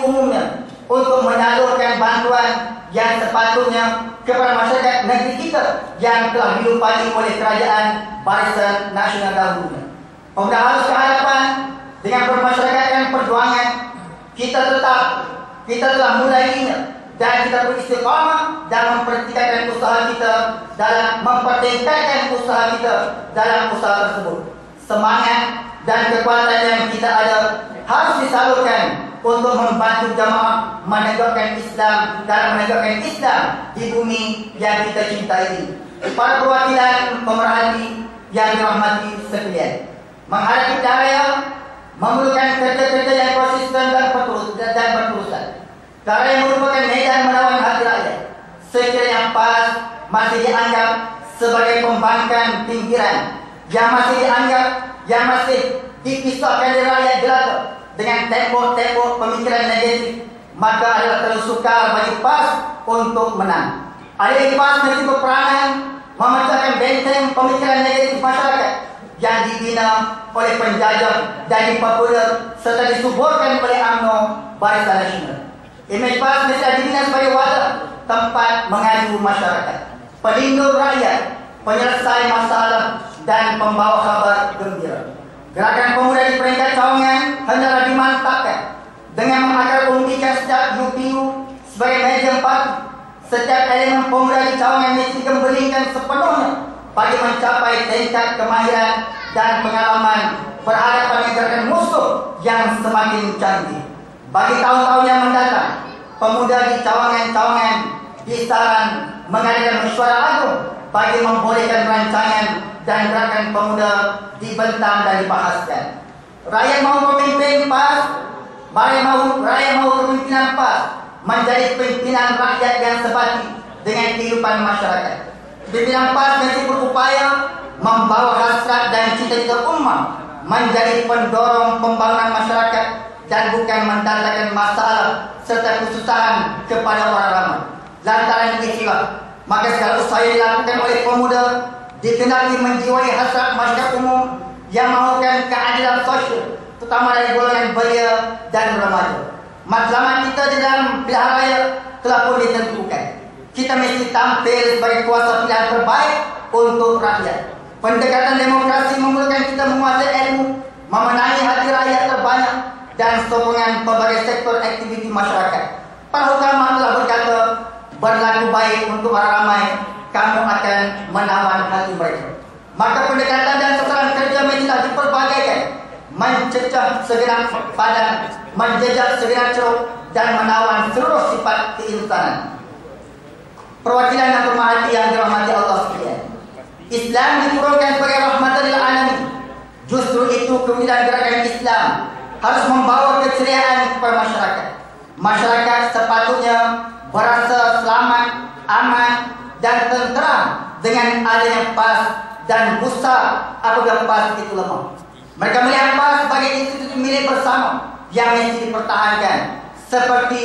umumnya untuk menyalurkan bantuan yang sepatutnya kepada masyarakat negeri kita yang telah dilupai oleh kerajaan Barisan Nasional dahulunya. Pemuda harus ke hadapan dengan bermasyarakatkan perjuangan. Kita telah mulai ini dan kita beristiqamah dan mempertingkatkan usaha kita dalam usaha tersebut. Semangat dan kekuatan yang kita ada harus disalurkan untuk membantu jamaah menegakkan Islam dan menegakkan Islam di bumi yang kita cintai ini. Para perwakilan pemerhati yang dirahmati sekalian, menghadapi daya memerlukan kerja-kerja yang konsisten dan berterusan. Cara yang merupakan medan menawan hati rakyat. Sekiranya PAS masih dianggap sebagai pembangkang pinggiran, yang masih dipisahkan dari rakyat jelata dengan tembok-tembok pemikiran negatif, maka adalah terlalu sukar bagi PAS untuk menang. Ahli PAS mesti berperanan memecahkan benteng pemikiran negatif masyarakat yang dibina oleh penjajah dan dipopuler serta disuburkan oleh UMNO Barisan Nasional. Imej PAS mesti dibina sebagai wadah tempat mengadu masyarakat, pelindung rakyat, penyelesai masalah dan pembawa kabar gembira. Gerakan pemuda di peringkat Cawangan hendaklah dimantapkan dengan mengakar-umumkan setiap UPU sebagai media parti. Setiap elemen pemuda di Cawangan mesti dikembalikan sepenuhnya bagi mencapai tingkat kemahiran dan pengalaman berhadapan dengan gerakan musuh yang semakin canggih. Bagi tahun-tahun yang mendatang, pemuda di Cawangan disaran mengadakan mesyuarat agung bagi membolehkan rancangan dan gerakan pemuda dibentang dan dibahaskan. Rakyat mahu pemimpin PAS, rakyat mahu kepimpinan PAS menjadi pimpinan rakyat yang sebati dengan kehidupan masyarakat. Pimpinan PAS mesti berupaya membawa hasrat dan cita-cita umat menjadi pendorong pembangunan masyarakat dan bukan mendatangkan masalah serta kesusahan kepada orang ramai. Lantaran itulah, maka segala usaha yang dilakukan oleh pemuda dikendaki menjiwai hasrat masyarakat umum yang mahukan keadilan sosial, terutama dari golongan belia dan remaja. Matlamat kita di dalam pilihan raya telah pun ditentukan. Kita mesti tampil sebagai kuasa pilihan terbaik untuk rakyat. Pendekatan demokrasi memerlukan kita menguasai ilmu, memenangi hati rakyat terbanyak dan sokongan berbagai sektor aktiviti masyarakat. Para ulama telah berkata, berlaku baik untuk orang ramai, kamu akan menawan hati mereka. Maka pendekatan dan sasaran kerja mestilah diperbagaikan, mencecah segenap badan, menjejak segenap ceruk dan menawan seluruh sifat keinsanan. Perwakilan yang bermahati yang dirahmati Allah sekalian, Islam diturunkan sebagai rahmatan lil alamin. Justru itu kemudian gerakan Islam harus membawa keceriaan kepada masyarakat. Masyarakat sepatutnya berasa selamat, aman dan tenteram dengan adanya PAS dan gusar apabila PAS itu lemah. Mereka melihat PAS sebagai institusi milik bersama yang mesti dipertahankan, seperti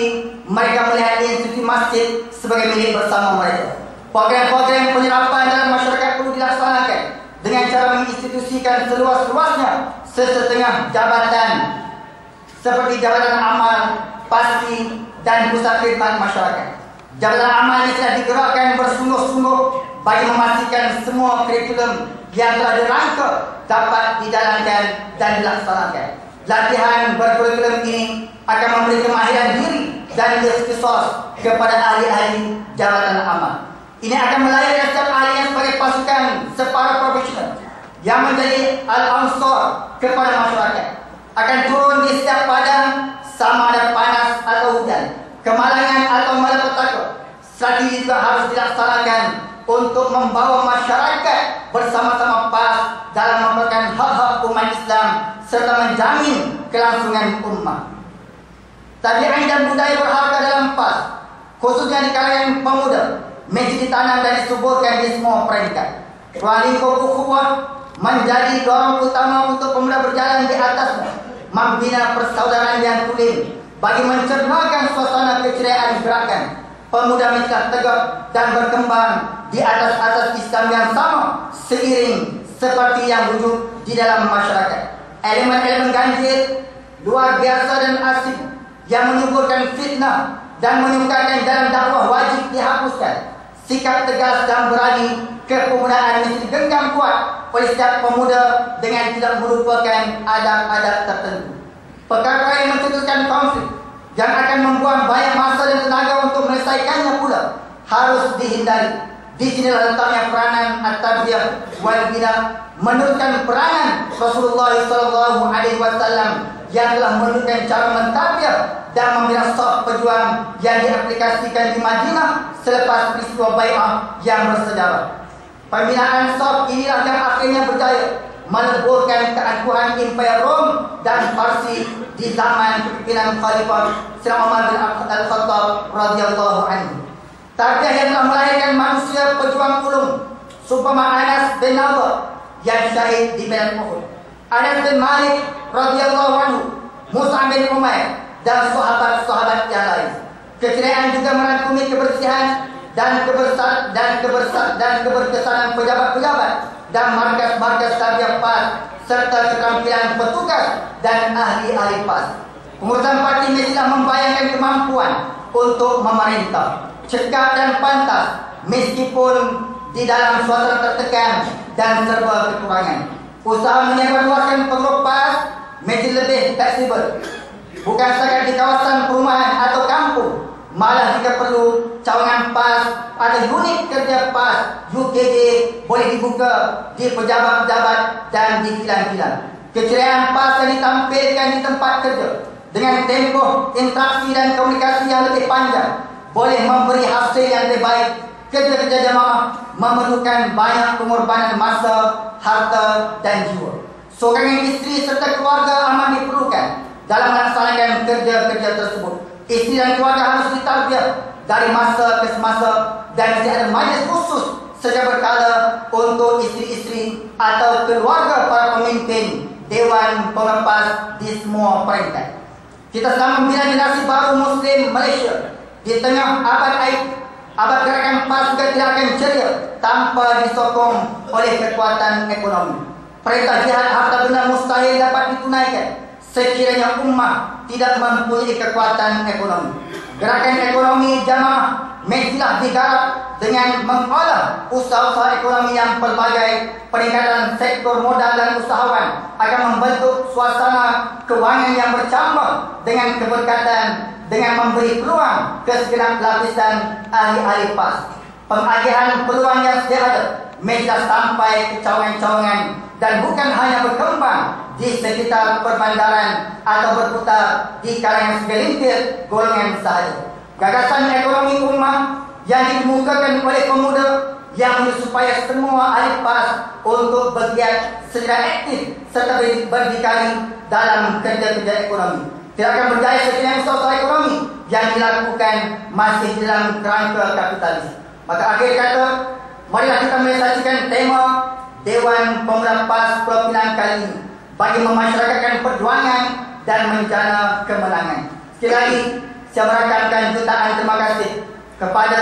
mereka melihat institusi masjid sebagai milik bersama mereka. Program-program penyerapan dalam masyarakat perlu dilaksanakan dengan cara menginstitusikan seluas-luasnya sesetengah jabatan seperti jabatan amal, pasti dan pusat khidmat masyarakat. Jabatan amal ini telah digerakkan bersungguh-sungguh bagi memastikan semua kurikulum yang telah dirangka dapat dijalankan dan dilaksanakan. Latihan berkurikulum ini akan memberi kemahiran diri dan ikhtisas kepada ahli-ahli jabatan amal. Ini akan melayani setiap ahlinya sebagai pasukan separuh profesional yang menjadi al-ansar kepada masyarakat. Akan turun di setiap padang sama ada panas atau hujan, kemalangan atau malapetaka. Strategi juga harus dilaksanakan untuk membawa masyarakat bersama-sama PAS dalam memberikan hak-hak umat Islam serta menjamin kelangsungan ummah. Tabiat dan budaya berharga dalam PAS, khususnya di kalangan pemuda, mesti ditanam dan disuburkan di semua peringkat. Ruang lingkup ukhuwah menjadi dorong utama untuk pemuda berjalan di atasnya, membina persaudaraan yang tulen bagi mencernakan suasana keceriaan gerakan. Pemuda mesti tegak dan berkembang di atas Islam yang sama seiring seperti yang wujud di dalam masyarakat. Elemen-elemen ganjil luar biasa dan asing yang menyuburkan fitnah dan menyukarkan jalan dakwah wajib dihapuskan. Sikap tegas dan berani kepemudaan mesti digenggam kuat oleh setiap pemuda dengan tidak melupakan adab-adab tertentu. Perkara yang mencetuskan konflik yang akan membuang banyak masa dan tenaga untuk menyelesaikannya pula harus dihindari. Di sinilah letaknya peranan at-tarbiyah wal bina, meneruskan peranan Rasulullah SAW yang telah menunjukkan cara mentarbiyah dan membina saf pejuang yang diaplikasikan di Madinah selepas peristiwa Bai'ah yang bersejarah. Pembinaan saf inilah yang akhirnya berjaya meleburkan keaguhan Imperium Rom dan Parsi di zaman kepimpinan Khalifah Sayyidina Umar bin Al-Khattab radhiyallahu anhu. Tarbiyah yang telah melahirkan manusia pejuang ulung, seumpama Anas bin Nadhr yang syahid di medan Uhud, Anas bin Malik radhiyallahu anhu, Mus'ab bin Umair dan sahabat-sahabat yang lain. Keceriaan juga merangkumi kebersihan dan keberkesanan pejabat-pejabat dan markas-markas tarbiyah PAS serta keterampilan petugas dan ahli-ahli PAS. Pengurusan parti mestilah membayangkan kemampuan untuk memerintah cekap dan pantas meskipun di dalam suasana tertekan dan serba kekurangan. Usaha menyebarluaskan pengurusan PAS mesti lebih fleksibel, bukan setakat di kawasan perumahan atau kampung, malah jika perlu cawangan PAS atau unit kerja PAS UKJ boleh dibuka di pejabat-pejabat dan di kilang-kilang. Keceriaan PAS yang ditampilkan di tempat kerja dengan tempoh interaksi dan komunikasi yang lebih panjang boleh memberi hasil yang lebih baik. Kerja-kerja jamaah memerlukan banyak pengorbanan masa, harta dan jiwa. Sokongan isteri serta keluarga amat diperlukan dalam melaksanakan kerja-kerja tersebut. Isteri dan keluarga harus ditarbiyah dari masa ke semasa dan mesti ada majlis khusus secara berkala untuk isteri-isteri atau keluarga para pemimpin Dewan Pengepas di semua peringkat. Kita sedang membina generasi baru Muslim Malaysia. Di tengah abad gerakan PAS juga tidak akan ceria tanpa disokong oleh kekuatan ekonomi. Perintah jihad harta benda mustahil dapat ditunaikan sekiranya ummah tidak mempunyai kekuatan ekonomi. Gerakan ekonomi jamaah mestilah digarap dengan mengolah usaha-usaha ekonomi yang pelbagai. Peningkatan sektor modal dan usahawan akan membentuk suasana kewangan yang bercambah dengan keberkatan, dengan memberi peluang ke segenap lapisan ahli-ahli PAS. Pengagihan peluang yang sedia ada mestilah sampai ke cawangan-cawangan dan bukan hanya berkembang di sekitar perbandaran atau berputar di kalangan segelintir golongan sahaja. Gagasan ekonomi ummah yang dikemukakan oleh pemuda yang supaya semua ahli PAS untuk bergiat secara aktif serta berdikari dalam kerja-kerja ekonomi. Tidak akan berjaya sekiranya usaha ekonomi yang dilakukan masih dalam kerangka kapitalis. Maka akhir kata, marilah kita merealisasikan tema Dewan Pemuda PAS Pulau Pinang kali ini bagi memasyarakatkan perjuangan dan menjana kemenangan. Sekali lagi, saya merakamkan jutaan terima kasih kepada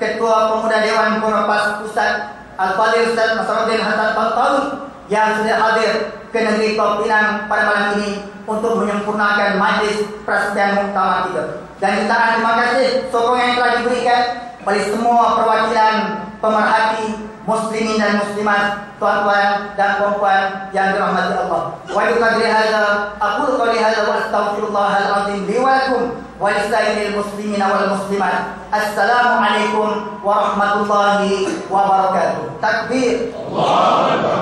Ketua Pemuda Dewan Pemuda PAS Pusat Al-Fadhil Ustaz Nasaruddin Hasan Taltawi yang sudah hadir ke negeri Pulau Pinang pada malam ini untuk menyempurnakan majlis perasaan muktamar kita. Dan jutaan terima kasih sokongan yang telah diberikan oleh semua perwakilan pemerhati muslimin dan muslimat, tuan-tuan dan puan-puan yang dirahmati Allah. Wa yuqadri hadza aqulu qawli hadza wa astaghfirullahal azim li wa lakum wa lisairil muslimina wal muslimat. Assalamualaikum warahmatullahi wabarakatuh. Takbir. Allahu Akbar.